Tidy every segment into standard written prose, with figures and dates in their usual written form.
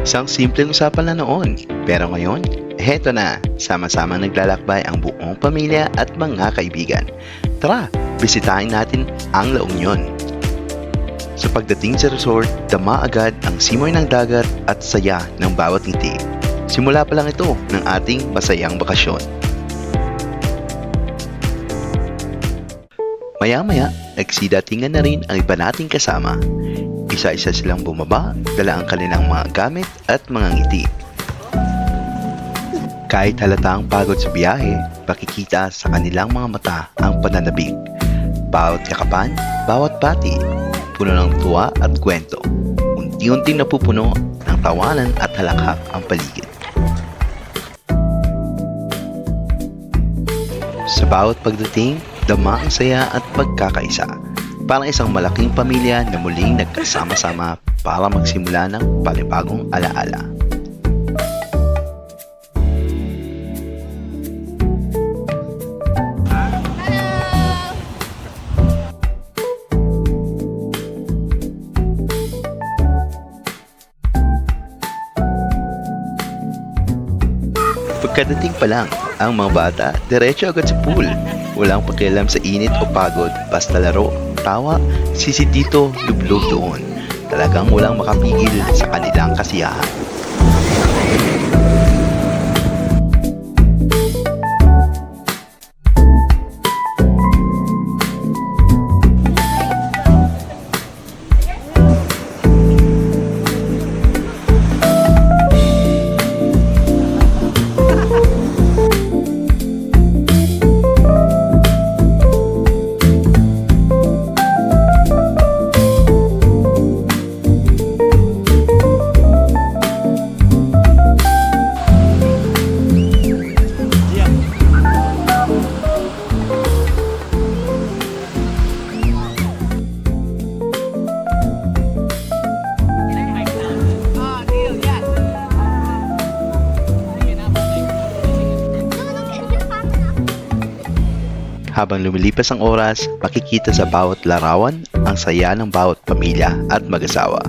Isang simpleng usapan na noon, pero ngayon, heto na, sama-sama naglalakbay ang buong pamilya at mga kaibigan. Tara, bisitahin natin ang La Union. Sa pagdating sa resort, dama agad ang simoy ng dagat at saya ng bawat ngiti. Simula pa lang ito ng ating masayang bakasyon. Maya-maya, nagsidatingan na rin ang iba nating kasama. Isa-isa silang bumaba, dala ang kanilang mga gamit at mga ngiti. Kahit halata ang pagod sa biyahe, makikita sa kanilang mga mata ang pananabik. Bawat yakapan, bawat pati, puno ng tuwa at kwento. Unti-unting napupuno ng tawanan at halakhak ang paligid. Sa bawat pagdating, dama ang saya at pagkakaisa. Parang isang malaking pamilya na muling nagkasama-sama para magsimula ng panibagong alaala. Pagkadating pa lang, ang mga bata diretso agad sa pool. Walang pakialam sa init o pagod, basta laro, tawa, sisitito, lublog doon. Talagang walang makapigil sa kanilang kasiyahan. Habang lumilipas ang oras, makikita sa bawat larawan ang saya ng bawat pamilya at mag-asawa.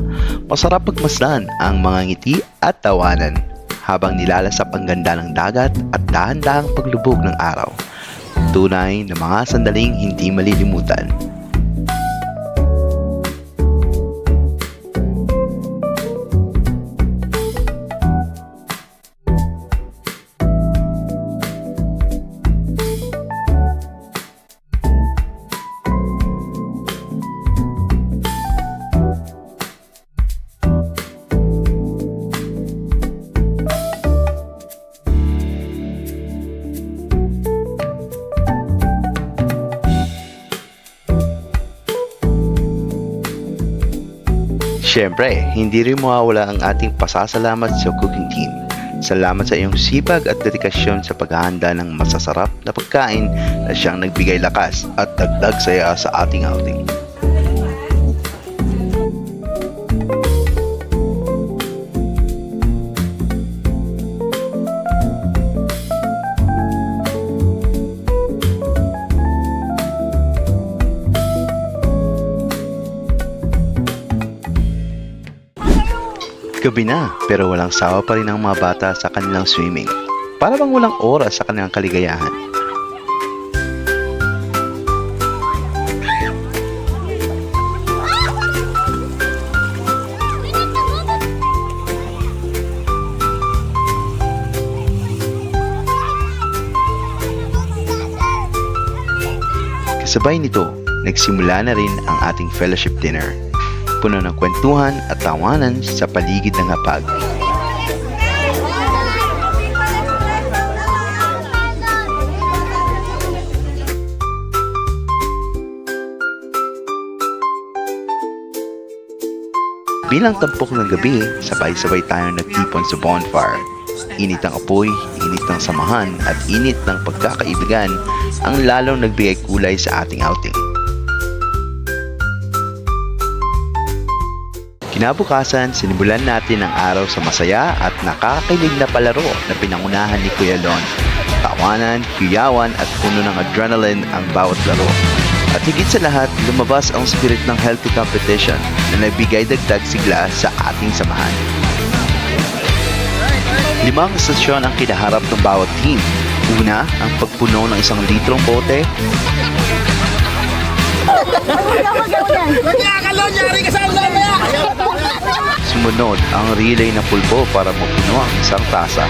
Masarap pagmasdan ang mga ngiti at tawanan habang nilalasap ang ganda ng dagat at dahan-dahang paglubog ng araw. Tunay na mga sandaling hindi malilimutan. Siyempre, hindi rin mawawala ang ating pasasalamat sa cooking team. Salamat sa iyong sipag at dedikasyon sa paghahanda ng masasarap na pagkain na siyang nagbigay lakas at dagdag saya sa ating outing. Gabi na, pero walang sawa pa rin ang mga bata sa kanilang swimming. Para bang walang oras sa kanilang kaligayahan. Kasabay nito, nagsimula na rin ang ating fellowship dinner. Puno ng kwentuhan at tawanan sa paligid ng hapag. Bilang tampok ng gabi, sabay-sabay tayong nagtipon sa bonfire. Init ng apoy, init ng samahan, at init ng pagkakaibigan ang lalong nagbigay kulay sa ating outing. Kinabukasan, sinimulan natin ang araw sa masaya at nakakakilig na palaro na pinangunahan ni Kuya Lon. Tawanan, hiyawan at puno ng adrenaline ang bawat laro. At higit sa lahat, lumabas ang spirit ng healthy competition na nagbigay dagdag sigla sa ating samahan. 5 stasyon ang kinaharap ng bawat team. Una, ang pagpuno ng 1 litrong bote. Sumunod, ang relay na pulbo para mapuno ang 1 tasa.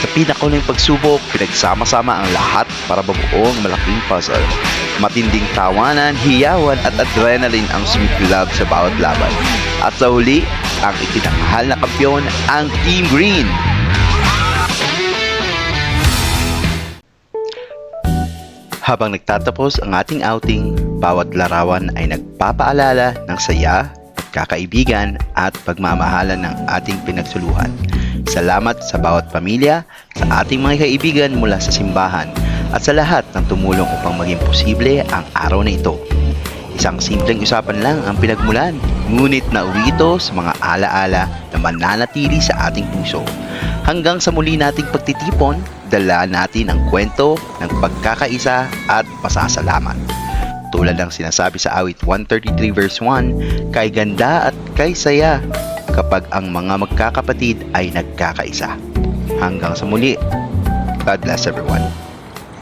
Sa pinakahuling pagsubok, pinagsama-sama ang lahat para mabuo ang malaking puzzle. Matinding tawanan, hiyawan at adrenaline ang sumiklab sa bawat laban. At sa huli, ang itinanghal na kampiyon, ang Team Green. Habang nagtatapos ang ating outing, bawat larawan ay nagpapaalala ng saya, kakaibigan at pagmamahalan ng ating pinagsuluhan. Salamat sa bawat pamilya, sa ating mga kaibigan mula sa simbahan, at sa lahat ng tumulong upang maging posible ang araw na ito. Isang simpleng usapan lang ang pinagmulan, ngunit nauwi ito sa mga alaala na mananatili sa ating puso. Hanggang sa muli nating pagtitipon, dala natin ang kwento ng pagkakaisa at pasasalamat. Tulad ng sinasabi sa awit 133 verse 1, kay ganda at kay saya kapag ang mga magkakapatid ay nagkakaisa. Hanggang sa muli. God bless everyone.